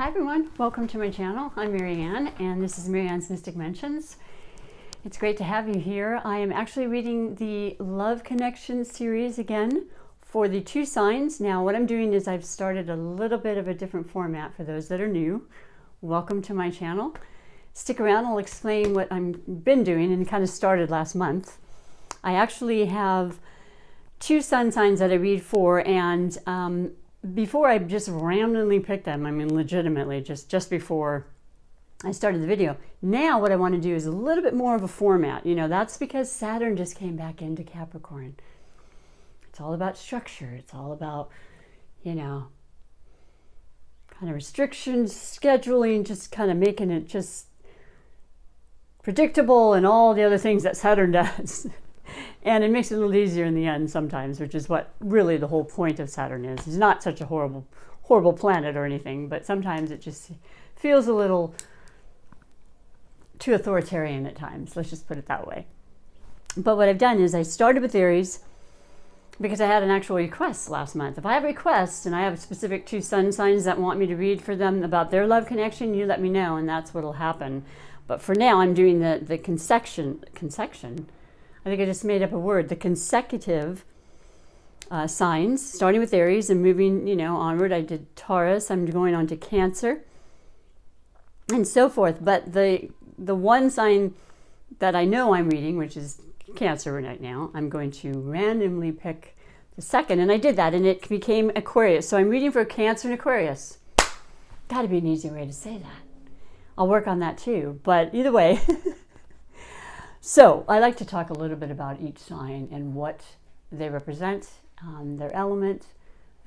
Hi everyone, welcome to my channel. I'm MaryAnne and this is MaryAnne's Mystic Mentions. It's great to have you here. I am actually reading the Love Connection series again for the 2 signs. Now what I'm doing is I've started a little bit of a different format for those that are new. Welcome to my channel. Stick around, I'll explain what I've been doing and kind of started last month. I actually have 2 sun signs that I read for, and before I just randomly picked them, I mean legitimately just before I started the video. Now what I want to do is a little bit more of a format. You know, that's because Saturn just came back into Capricorn. It's all about structure. It's all about, you know, kind of restrictions, scheduling, just kind of making it just predictable and all the other things that Saturn does. And it makes it a little easier in the end sometimes, which is what really the whole point of Saturn is. It's not such a horrible planet or anything, but sometimes it just feels a little too authoritarian at times. Let's just put it that way. But what I've done is I started with Aries because I had an actual request last month. If I have requests and I have specific 2 sun signs that want me to read for them about their love connection, you let me know and that's what'll happen. But for now, I'm doing the consecutive, I think I just made up a word, the consecutive signs, starting with Aries and moving, you know, onward. I did Taurus, I'm going on to Cancer, and so forth. But the one sign that I know I'm reading, which is Cancer right now, I'm going to randomly pick the second, and I did that, and it became Aquarius. So I'm reading for Cancer and Aquarius. Got to be an easy way to say that. I'll work on that too, but either way. So I like to talk a little bit about each sign and what they represent, their element,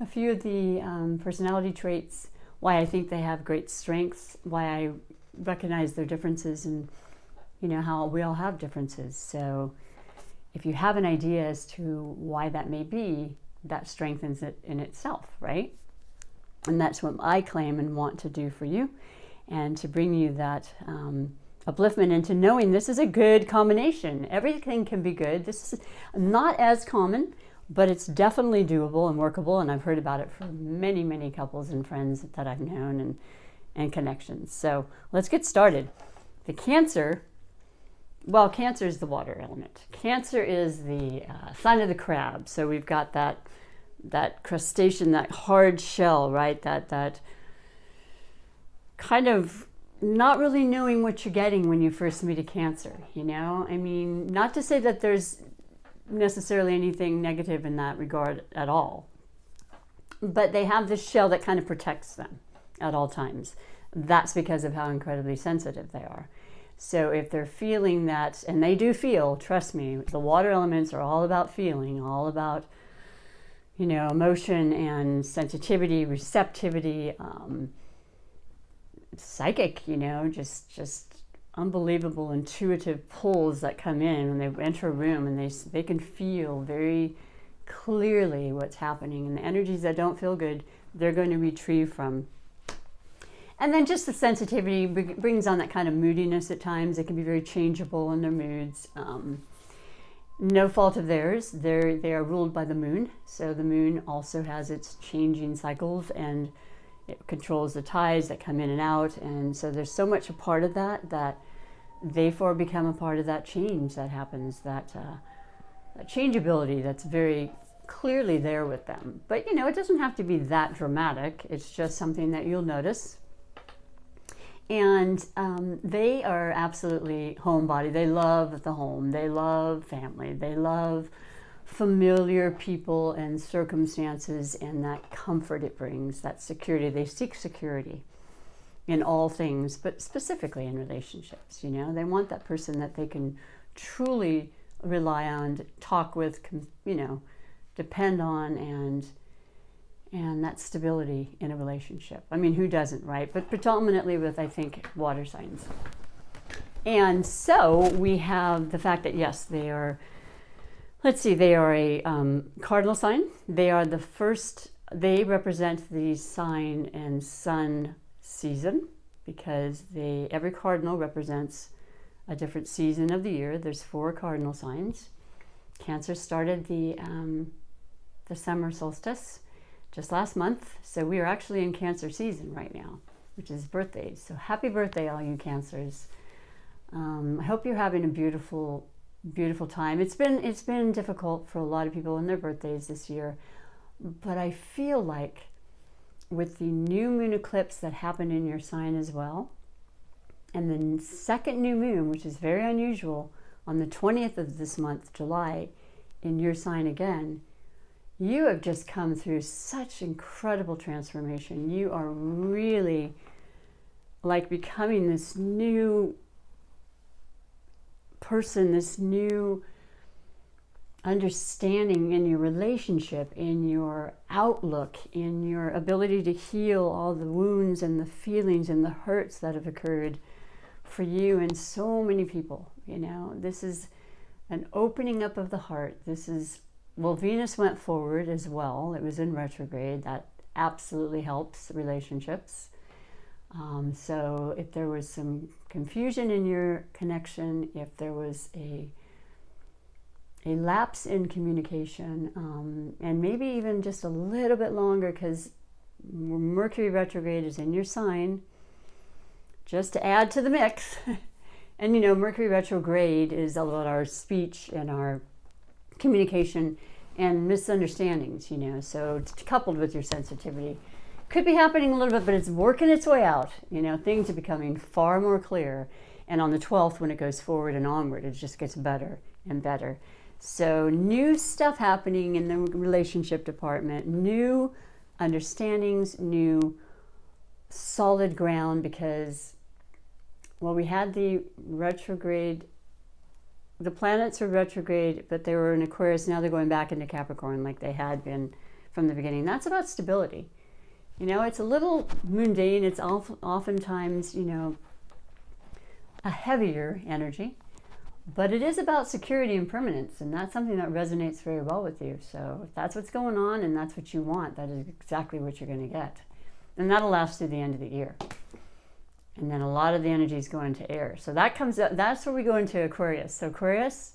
a few of the personality traits, why I think they have great strengths, why I recognize their differences, and you know how we all have differences. So if you have an idea as to why that may be, that strengthens it in itself, right? And that's what I claim and want to do for you, and to bring you that upliftment into knowing this is a good combination. Everything can be good. This is not as common, but it's definitely doable and workable, and I've heard about it from many couples and friends that I've known and connections. So let's get started. The Cancer, well, Cancer is the water element. Cancer is the sign of the crab. So we've got that crustacean, that hard shell, right? That kind of not really knowing what you're getting when you first meet a Cancer, you know? I mean, not to say that there's necessarily anything negative in that regard at all, but they have this shell that kind of protects them at all times. That's because of how incredibly sensitive they are. So if they're feeling that, and they do feel, trust me, the water elements are all about feeling, all about, you know, emotion and sensitivity, receptivity, psychic, you know, just unbelievable intuitive pulls that come in when they enter a room, and they can feel very clearly what's happening, and the energies that don't feel good, they're going to retrieve from. And then just the sensitivity brings on that kind of moodiness at times. They can be very changeable in their moods. No fault of theirs. They are ruled by the moon, so the moon also has its changing cycles, and it controls the tides that come in and out, and so there's so much a part of that they become a part of that change that happens, that changeability that's very clearly there with them. But you know, it doesn't have to be that dramatic. It's just something that you'll notice. And they are absolutely homebody. They love the home. They love family. They love familiar people and circumstances, and that comfort it brings, that security. They seek security in all things, but specifically in relationships. You know, they want that person that they can truly rely on, talk with, you know, depend on, and that stability in a relationship. I mean, who doesn't, right? But predominantly with, I think, water signs. And so we have the fact that yes, they are, let's see, they are a cardinal sign. They are the first, they represent the sign and sun season, because every cardinal represents a different season of the year. There's 4 cardinal signs. Cancer started the summer solstice just last month, so we are actually in Cancer season right now. which is birthdays. So happy birthday, all you Cancers. I hope you're having a beautiful, beautiful time. It's been difficult for a lot of people in their birthdays this year, but I feel like with the new moon eclipse that happened in your sign as well, and the second new moon, which is very unusual, on the 20th of this month, July, in your sign again, you have just come through such incredible transformation. You are really like becoming this new person, this new understanding in your relationship, in your outlook, in your ability to heal all the wounds and the feelings and the hurts that have occurred for you and so many people. You know, this is an opening up of the heart. This is, well, Venus went forward as well. It was in retrograde. That absolutely helps relationships. So if there was some confusion in your connection, if there was a lapse in communication, and maybe even just a little bit longer, because Mercury retrograde is in your sign, just to add to the mix. And you know, Mercury retrograde is all about our speech and our communication and misunderstandings, you know, so it's coupled with your sensitivity. Could be happening a little bit, but it's working its way out. You know, things are becoming far more clear. And on the 12th, when it goes forward and onward, it just gets better and better. So new stuff happening in the relationship department, new understandings, new solid ground, because, well, we had the retrograde, the planets were retrograde, but they were in Aquarius. Now they're going back into Capricorn like they had been from the beginning. That's about stability. You know, it's a little mundane. It's oftentimes, you know, a heavier energy, but it is about security and permanence, and that's something that resonates very well with you. So if that's what's going on and that's what you want, that is exactly what you're going to get. And that'll last through the end of the year. And then a lot of the energies go into air. So that comes up, that's where we go into Aquarius. So Aquarius,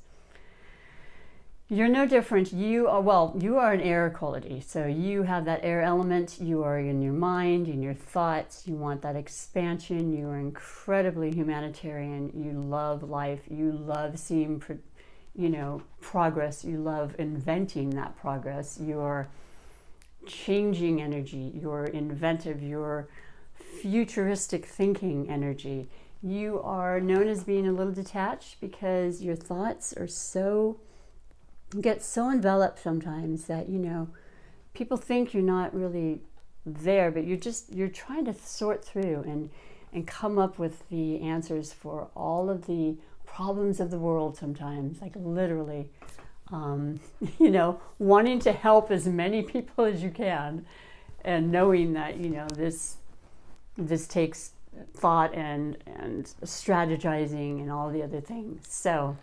you're no different. You are an air quality. So you have that air element. You are in your mind, in your thoughts. You want that expansion. You are incredibly humanitarian. You love life. You love seeing, you know, progress. You love inventing that progress. You're changing energy. You're inventive. You're futuristic thinking energy. You are known as being a little detached because your thoughts are get so enveloped sometimes that, you know, people think you're not really there, but you're trying to sort through and come up with the answers for all of the problems of the world sometimes, like literally, you know, wanting to help as many people as you can, and knowing that, you know, this takes thought and strategizing and all the other things. So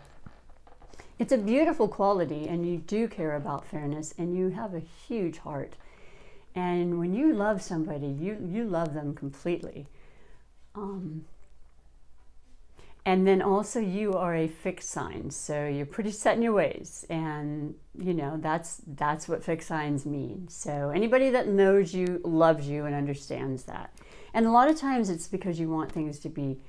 it's a beautiful quality, and you do care about fairness, and you have a huge heart. And when you love somebody, you love them completely. And then also you are a fixed sign, so you're pretty set in your ways, and you know that's what fixed signs mean. So anybody that knows you loves you and understands that. And a lot of times it's because you want things to be,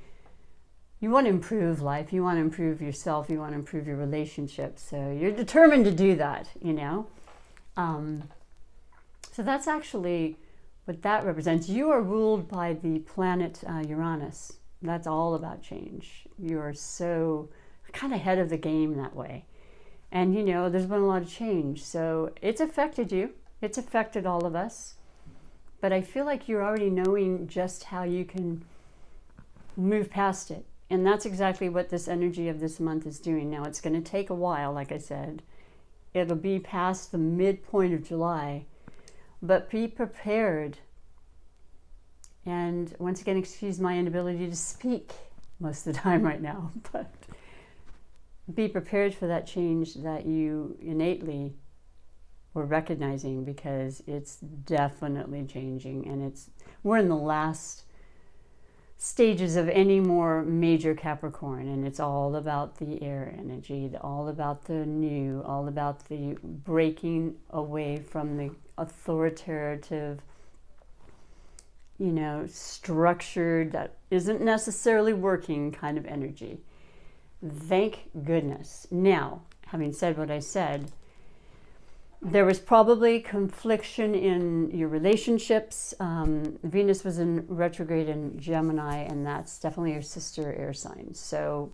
you want to improve life, you want to improve yourself, you want to improve your relationships. So you're determined to do that, you know. So that's actually what that represents. You are ruled by the planet Uranus. That's all about change. You're so kind of ahead of the game that way. And you know, there's been a lot of change. So it's affected you. It's affected all of us. But I feel like you're already knowing just how you can move past it. And that's exactly what this energy of this month is doing. Now, it's going to take a while, like I said. It'll be past the midpoint of July. But be prepared. And once again, excuse my inability to speak most of the time right now. But be prepared for that change that you innately were recognizing, because it's definitely changing. And we're in the last stages of any more major Capricorn, and it's all about the air energy, all about the new, all about the breaking away from the authoritative, you know, structured, that isn't necessarily working kind of energy. Thank goodness. Now, having said what I said, there was probably confliction in your relationships. Venus was in retrograde in Gemini, and that's definitely your sister air sign. So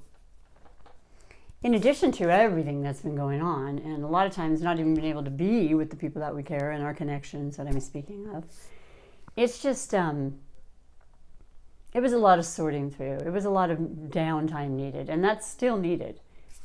in addition to everything that's been going on, and a lot of times not even being able to be with the people that we care and our connections that I'm speaking of, it's just, it was a lot of sorting through. It was a lot of downtime needed, and that's still needed.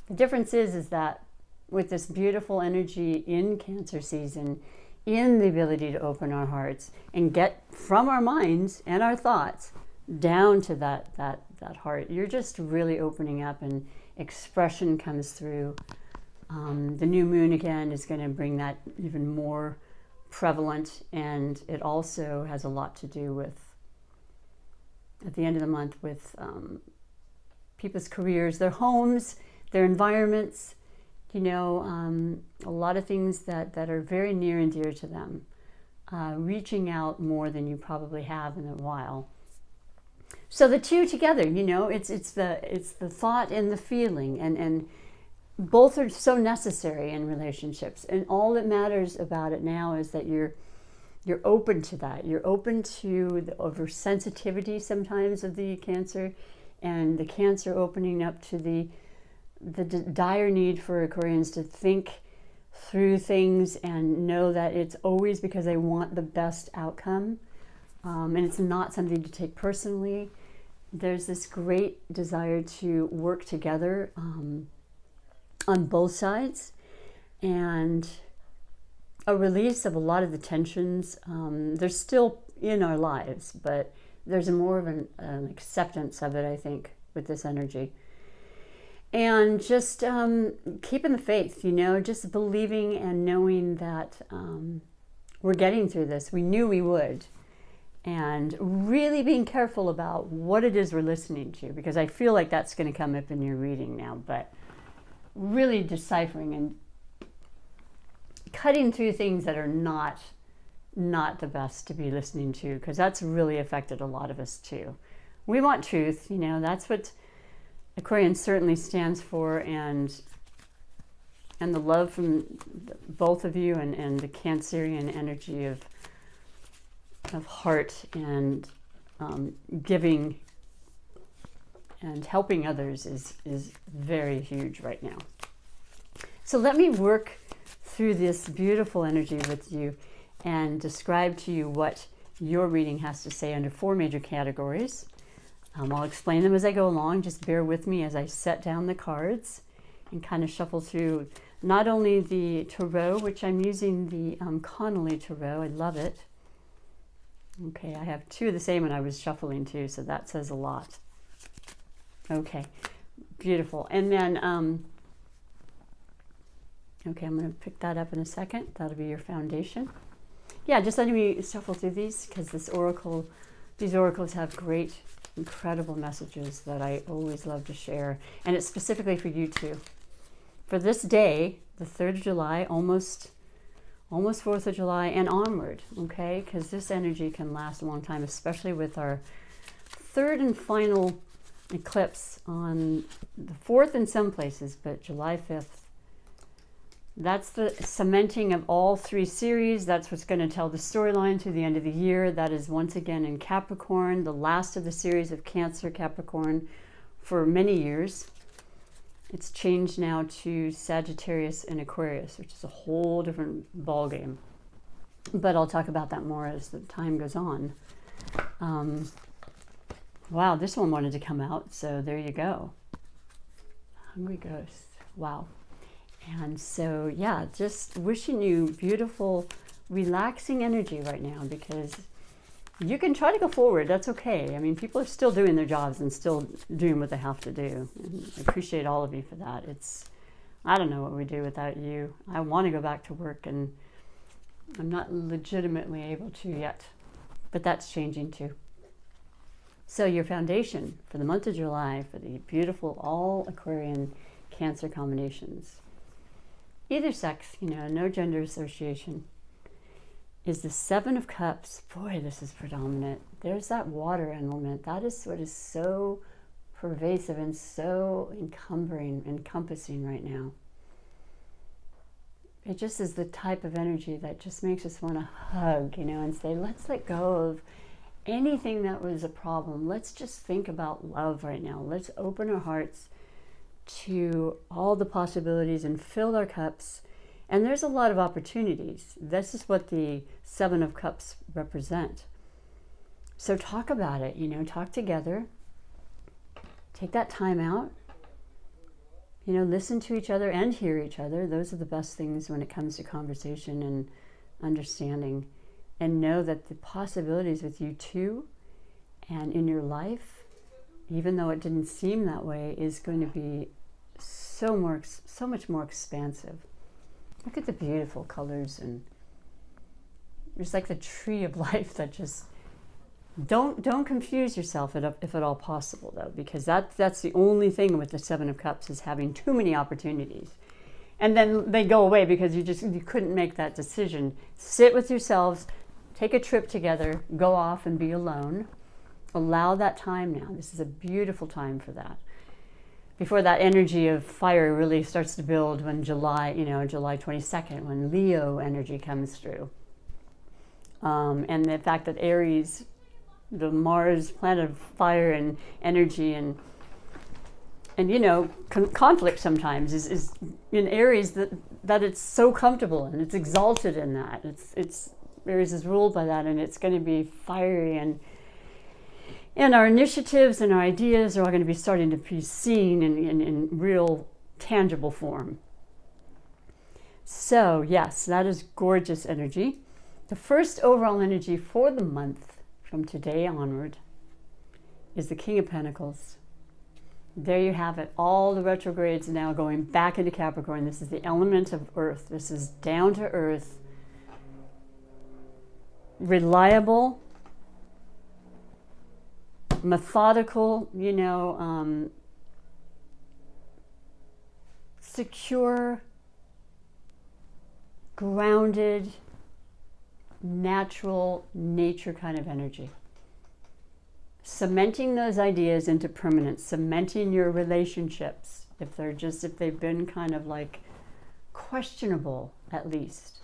The difference is that with this beautiful energy in Cancer season, in the ability to open our hearts and get from our minds and our thoughts down to that heart, you're just really opening up, and expression comes through. The new moon again is going to bring that even more prevalent, and it also has a lot to do with, at the end of the month, with people's careers, their homes, their environments, you know, a lot of things that are very near and dear to them, reaching out more than you probably have in a while. So the two together, you know, it's the thought and the feeling, and both are so necessary in relationships. And all that matters about it now is that you're open to that. You're open to the oversensitivity sometimes of the Cancer, and the Cancer opening up to the dire need for Aquarians to think through things and know that it's always because they want the best outcome. And it's not something to take personally. There's this great desire to work together on both sides, and a release of a lot of the tensions. They're still in our lives, but there's more of an acceptance of it, I think, with this energy. And just keeping the faith, you know, just believing and knowing that we're getting through this. We knew we would. And really being careful about what it is we're listening to, because I feel like that's going to come up in your reading now, but really deciphering and cutting through things that are not the best to be listening to, because that's really affected a lot of us too. We want truth, you know, that's what Aquarian certainly stands for, and the love from both of you, and the Cancerian energy of heart and giving and helping others is very huge right now. So let me work through this beautiful energy with you and describe to you what your reading has to say under 4 major categories. I'll explain them as I go along. Just bear with me as I set down the cards and kind of shuffle through not only the tarot, which I'm using the Connolly tarot. I love it. Okay, I have 2 of the same and I was shuffling too, so that says a lot. Okay, beautiful. And then, okay, I'm going to pick that up in a second. That'll be your foundation. Yeah, just letting me shuffle through these, because these oracles have great, incredible messages that I always love to share. And it's specifically for you too. For this day, the 3rd of July, almost 4th of July and onward, okay? Because this energy can last a long time, especially with our 3rd and final eclipse on the 4th in some places, but July 5th. That's the cementing of all 3 series. That's what's going to tell the storyline to the end of the year. That is once again in Capricorn, the last of the series of Cancer Capricorn for many years. It's changed now to Sagittarius and Aquarius, which is a whole different ballgame. But I'll talk about that more as the time goes on. Wow, this one wanted to come out, so there you go. Hungry Ghost. Wow. And so, yeah, just wishing you beautiful, relaxing energy right now, because you can try to go forward. That's okay. I mean, people are still doing their jobs and still doing what they have to do. And I appreciate all of you for that. I don't know what we do without you. I want to go back to work, and I'm not legitimately able to yet, but that's changing too. So your foundation for the month of July for the beautiful all Aquarian Cancer combinations. Either sex, you know, no gender association. is the Seven of Cups. Boy, this is predominant. There's that water element. That is what is so pervasive and so encompassing right now. It just is the type of energy that just makes us want to hug, you know, and say, let's let go of anything that was a problem. Let's just think about love right now. Let's open our hearts to all the possibilities and fill our cups. And there's a lot of opportunities. This is what the Seven of Cups represent. So talk about it, you know, talk together. Take that time out. You know, listen to each other and hear each other. Those are the best things when it comes to conversation and understanding. And know that the possibilities with you too and in your life, even though it didn't seem that way, is going to be so much more expansive. Look at the beautiful colors, and it's like the tree of life that just don't confuse yourself if at all possible, though, because that's the only thing with the Seven of Cups, is having too many opportunities. And then they go away because you couldn't make that decision. Sit with yourselves, take a trip together, go off and be alone. Allow that time now. This is a beautiful time for that. Before that energy of fire really starts to build when July 22nd, when Leo energy comes through. And the fact that Aries, the Mars planet of fire and energy and you know, conflict sometimes is in Aries that it's so comfortable and it's exalted in that. It's Aries is ruled by that, and it's going to be fiery, and our initiatives and our ideas are all going to be starting to be seen in real tangible form. So yes, that is gorgeous energy. The first overall energy for the month from today onward is the King of Pentacles. There you have it. All the retrogrades now going back into Capricorn. This is the element of earth. This is down to earth, reliable, methodical, you know, secure, grounded, natural, nature kind of energy. Cementing those ideas into permanence, cementing your relationships, if they've been kind of like questionable, at least.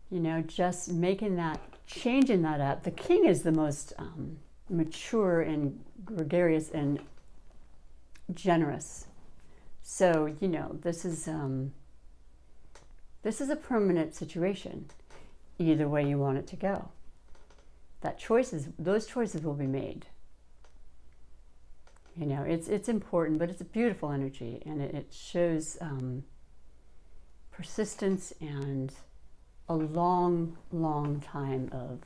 You know, just making that, changing that up. The King is the most mature and gregarious and generous. So, you know, this is a permanent situation, either way you want it to go. Those choices will be made. You know, it's important, but it's a beautiful energy, and it shows persistence and a long, long time of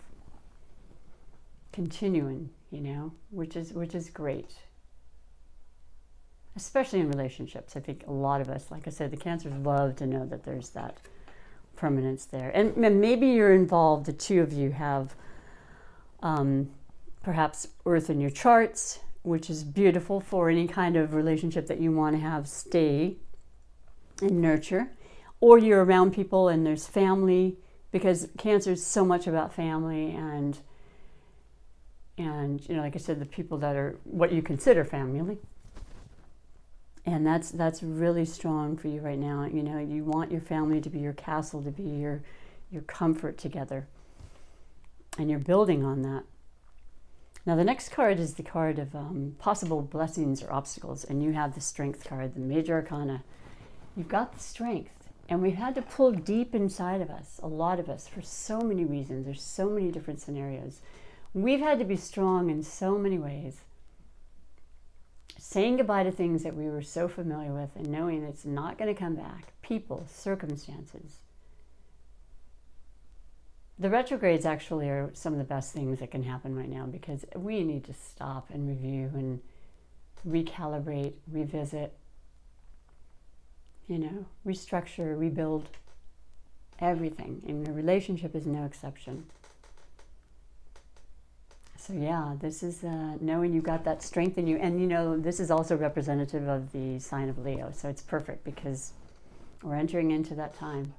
continuing, you know, which is great. Especially in relationships. I think a lot of us, like I said, the Cancers love to know that there's that permanence there. And maybe you're involved, the two of you have perhaps Earth in your charts, which is beautiful for any kind of relationship that you want to have stay and nurture. Or you're around people and there's family, because Cancer is so much about family and you know, like I said, the people that are what you consider family. And that's really strong for you right now. You know, you want your family to be your castle, to be your comfort together. And you're building on that. Now the next card is the card of possible blessings or obstacles. And you have the Strength card, the Major Arcana. You've got the strength. And we've had to pull deep inside of us, a lot of us, for so many reasons. There's so many different scenarios. We've had to be strong in so many ways. Saying goodbye to things that we were so familiar with and knowing it's not going to come back. People, circumstances. The retrogrades actually are some of the best things that can happen right now, because we need to stop and review and recalibrate, revisit, you know, restructure, rebuild everything. And the relationship is no exception. So yeah, this is knowing you've got that strength in you. And you know, this is also representative of the sign of Leo. So it's perfect because we're entering into that time.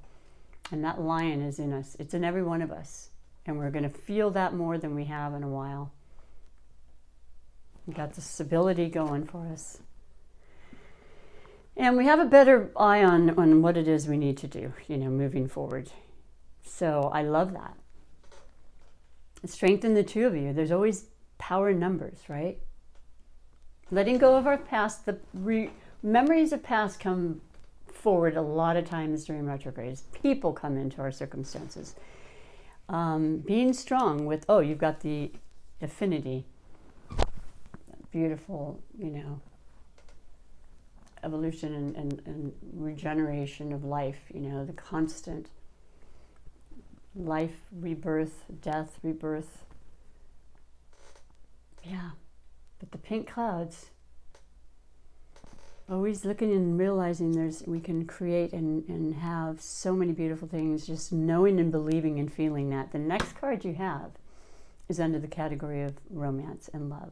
And that lion is in us. It's in every one of us. And we're going to feel that more than we have in a while. We got the stability going for us. And we have a better eye on what it is we need to do, moving forward. So I love that. Strengthen the two of you. There's always power in numbers, right? Letting go of our past. The memories of past come forward a lot of times during retrogrades. People come into our circumstances. Being strong with, you've got the affinity. Beautiful, evolution and regeneration of life, the constant life, rebirth, death, rebirth. Yeah, but the pink clouds, always looking and realizing we can create and have so many beautiful things, just knowing and believing and feeling that. The next card you have is under the category of romance and love.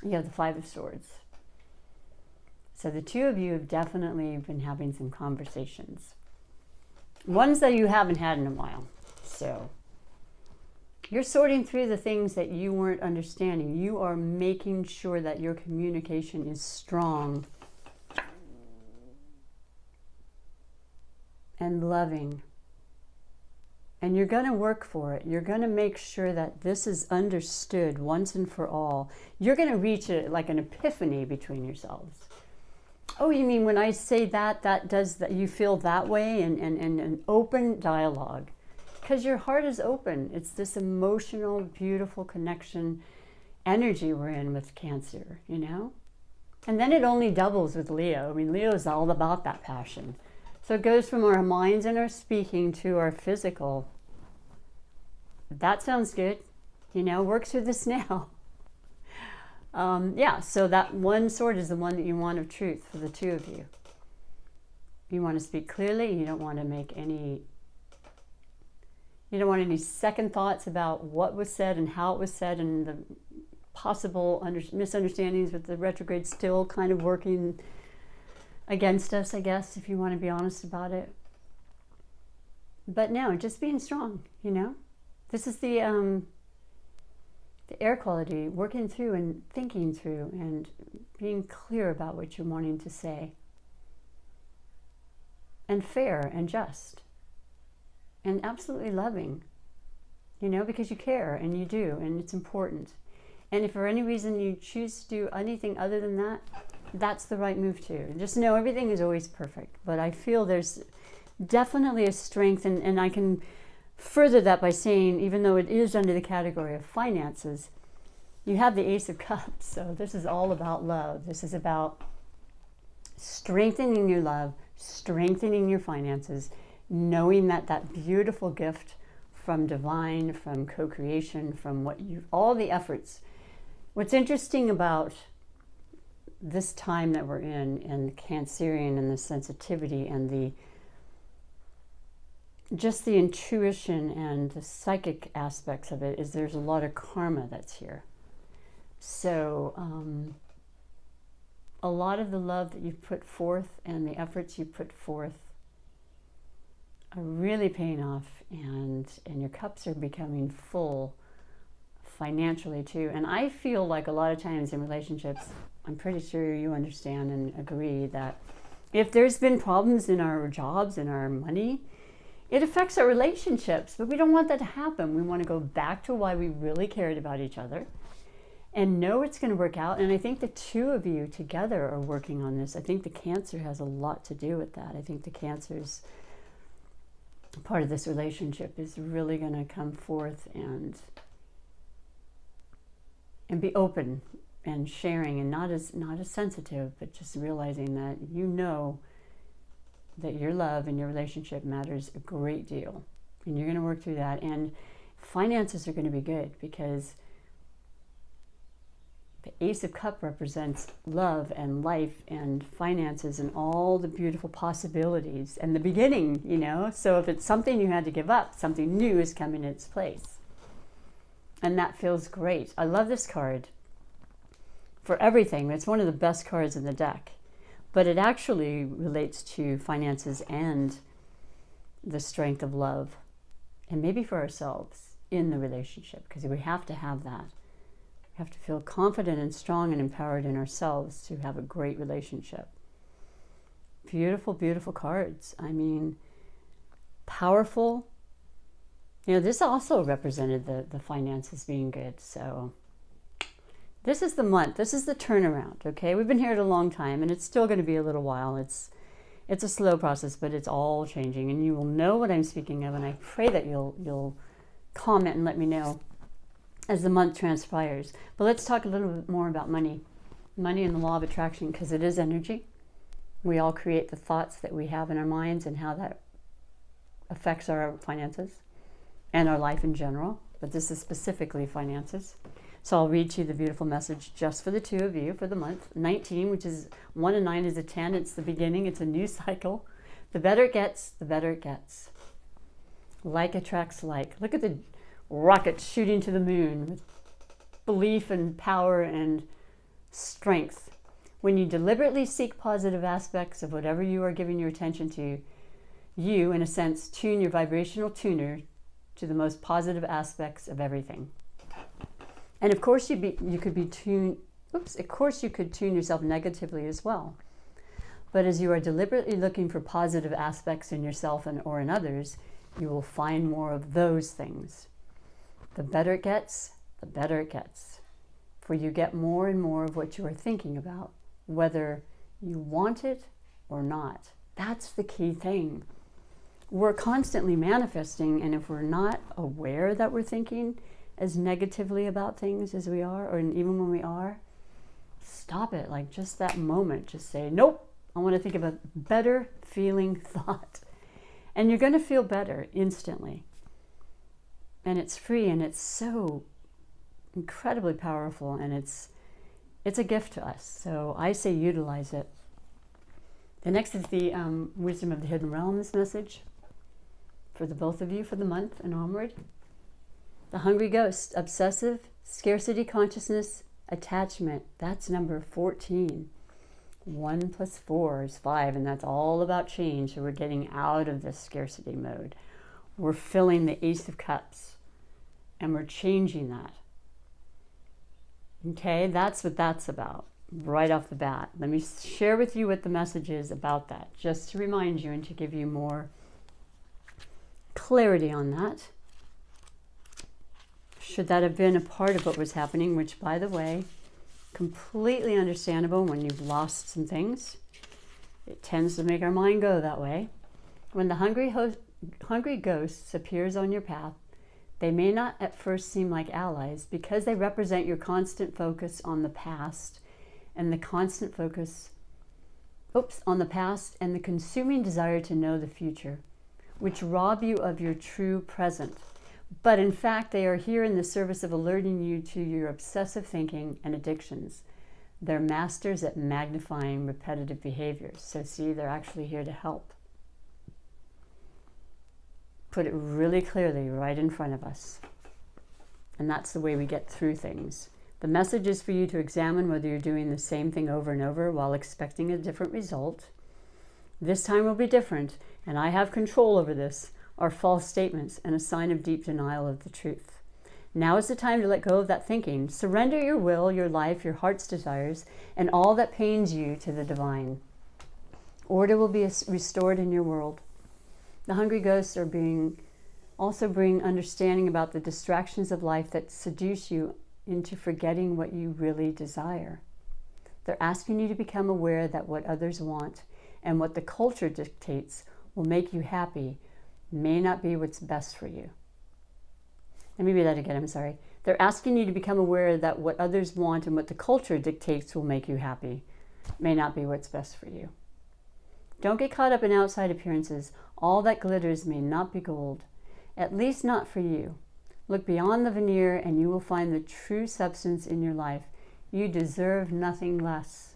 You have the Five of Swords. So the two of you have definitely been having some conversations. Ones that you haven't had in a while. So you're sorting through the things that you weren't understanding. You are making sure that your communication is strong and loving. And you're going to work for it. You're going to make sure that this is understood once and for all. You're going to reach like an epiphany between yourselves. Oh, you mean when I say that does that, you feel that way, and an open dialogue. Because your heart is open. It's this emotional, beautiful connection energy we're in with Cancer, And then it only doubles with Leo. I mean, Leo is all about that passion. So it goes from our minds and our speaking to our physical. That sounds good. Work through this now. So that one sword is the one that you want of truth for the two of you. You want to speak clearly. You don't want to make any second thoughts about what was said and how it was said, and the possible misunderstandings with the retrograde still kind of working against us, I guess, if you want to be honest about it. But no, just being strong, This is the air quality, working through and thinking through and being clear about what you're wanting to say. And fair and just. And absolutely loving, because you care and you do, and it's important. And if for any reason you choose to do anything other than that, that's the right move too. Just know everything is always perfect. But I feel there's definitely a strength, and I can further that by saying, even though it is under the category of finances, you have the Ace of Cups. So this is all about love. This is about strengthening your love, strengthening your finances, knowing that beautiful gift from divine, from co-creation, from all the efforts. What's interesting about this time that we're in, and the Cancerian, and the sensitivity, and just the intuition and the psychic aspects of it, is there's a lot of karma that's here. So a lot of the love that you've put forth and the efforts you put forth are really paying off, and your cups are becoming full financially too. And I feel like a lot of times in relationships, I'm pretty sure you understand and agree that if there's been problems in our jobs and our money, it affects our relationships. But we don't want that to happen. We want to go back to why we really cared about each other and know it's going to work out. And I think the two of you together are working on this. I think the Cancer has a lot to do with that. I think the Cancer's part of this relationship is really going to come forth and be open and sharing, and not as sensitive, but just realizing that that your love and your relationship matters a great deal, and you're going to work through that. And finances are going to be good, because the Ace of Cups represents love and life and finances and all the beautiful possibilities and the beginning, So if it's something you had to give up, something new is coming in its place. And that feels great. I love this card for everything. It's one of the best cards in the deck. But it actually relates to finances and the strength of love, and maybe for ourselves in the relationship, because we have to have that. We have to feel confident and strong and empowered in ourselves to have a great relationship. Beautiful, beautiful cards. I mean, powerful. You know, this also represented the finances being good. So this is the month. This is the turnaround, okay? We've been here at a long time, and it's still going to be a little while. It's a slow process, but it's all changing, and you will know what I'm speaking of, and I pray that you'll comment and let me know as the month transpires. But let's talk a little bit more about money. Money and the law of attraction, because it is energy. We all create the thoughts that we have in our minds and how that affects our finances and our life in general. But this is specifically finances. So I'll read to you the beautiful message just for the two of you for the month. 19, which is 1 and 9 is a 10. It's the beginning. It's a new cycle. The better it gets, the better it gets. Like attracts like. Look at the rocket shooting to the moon with belief and power and strength. When you deliberately seek positive aspects of whatever you are giving your attention to, you, in a sense, tune your vibrational tuner to the most positive aspects of everything. And of course you could tune yourself negatively as well. But as you are deliberately looking for positive aspects in yourself or in others, you will find more of those things. The better it gets, the better it gets. For you get more and more of what you are thinking about, whether you want it or not. That's the key thing. We're constantly manifesting, and if we're not aware that we're thinking as negatively about things as we are, or even when we are, stop it. Like just that moment, just say, nope, I want to think of a better feeling thought. And you're going to feel better instantly. And it's free, and it's so incredibly powerful, and it's a gift to us. So I say utilize it. The next is the Wisdom of the Hidden Realms message for the both of you for the month and onward. The Hungry Ghost, obsessive, scarcity consciousness, attachment. That's number 14. 1 plus 4 is 5, and that's all about change. So we're getting out of this scarcity mode. We're filling the Ace of Cups, and we're changing that. Okay, that's what that's about right off the bat. Let me share with you what the message is about that, just to remind you and to give you more clarity on that. Should that have been a part of what was happening, which, by the way, completely understandable when you've lost some things. It tends to make our mind go that way. When the hungry ghosts appears on your path, they may not at first seem like allies because they represent your constant focus on the past and the consuming desire to know the future, which rob you of your true present. But in fact, they are here in the service of alerting you to your obsessive thinking and addictions. They're masters at magnifying repetitive behaviors. So see, they're actually here to help. Put it really clearly right in front of us. And that's the way we get through things. The message is for you to examine whether you're doing the same thing over and over while expecting a different result. This time will be different, and I have control over this, are false statements and a sign of deep denial of the truth. Now is the time to let go of that thinking. Surrender your will, your life, your heart's desires, and all that pains you to the divine. Order will be restored in your world. The hungry ghosts are also bring understanding about the distractions of life that seduce you into forgetting what you really desire. They're asking you to become aware that what others want and what the culture dictates will make you happy may not be what's best for you. Let me read that again, I'm sorry. They're asking you to become aware that what others want and what the culture dictates will make you happy may not be what's best for you. Don't get caught up in outside appearances. All that glitters may not be gold, at least not for you. Look beyond the veneer and you will find the true substance in your life. You deserve nothing less.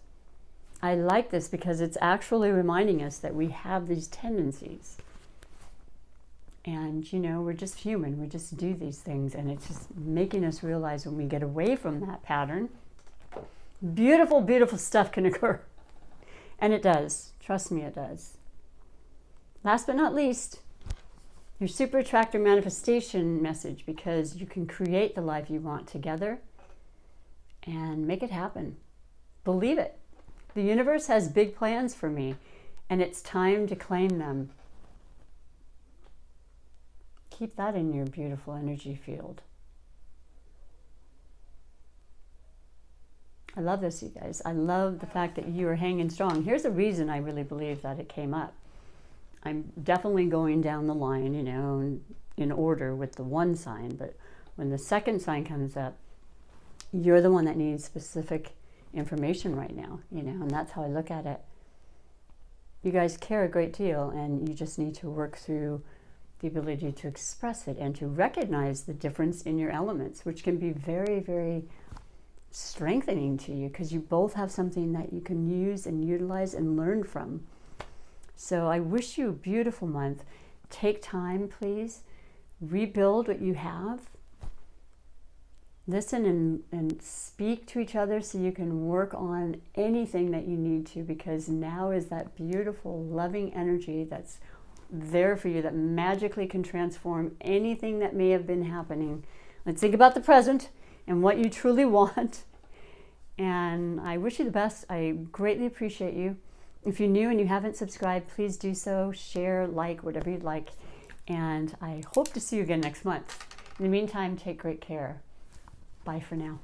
I like this because it's actually reminding us that we have these tendencies. And, we're just human. We just do these things. And it's just making us realize when we get away from that pattern, beautiful, beautiful stuff can occur. And it does. Trust me, it does. Last but not least, your super attractor manifestation message, because you can create the life you want together and make it happen. Believe it. The universe has big plans for me, and it's time to claim them. Keep that in your beautiful energy field. I love this, you guys. I love the fact that you are hanging strong. Here's a reason I really believe that it came up. I'm definitely going down the line, you know, in order with the one sign, but when the second sign comes up, you're the one that needs specific information right now, you know, and that's how I look at it. You guys care a great deal, and you just need to work through the ability to express it and to recognize the difference in your elements, which can be very, very strengthening to you, because you both have something that you can use and utilize and learn from. So I wish you a beautiful month. Take time, please. Rebuild what you have. Listen and speak to each other so you can work on anything that you need to, because now is that beautiful, loving energy that's there for you that magically can transform anything that may have been happening. Let's think about the present and what you truly want. And I wish you the best. I greatly appreciate you. If you're new and you haven't subscribed, please do so. Share, like, whatever you'd like. And I hope to see you again next month. In the meantime, take great care. Bye for now.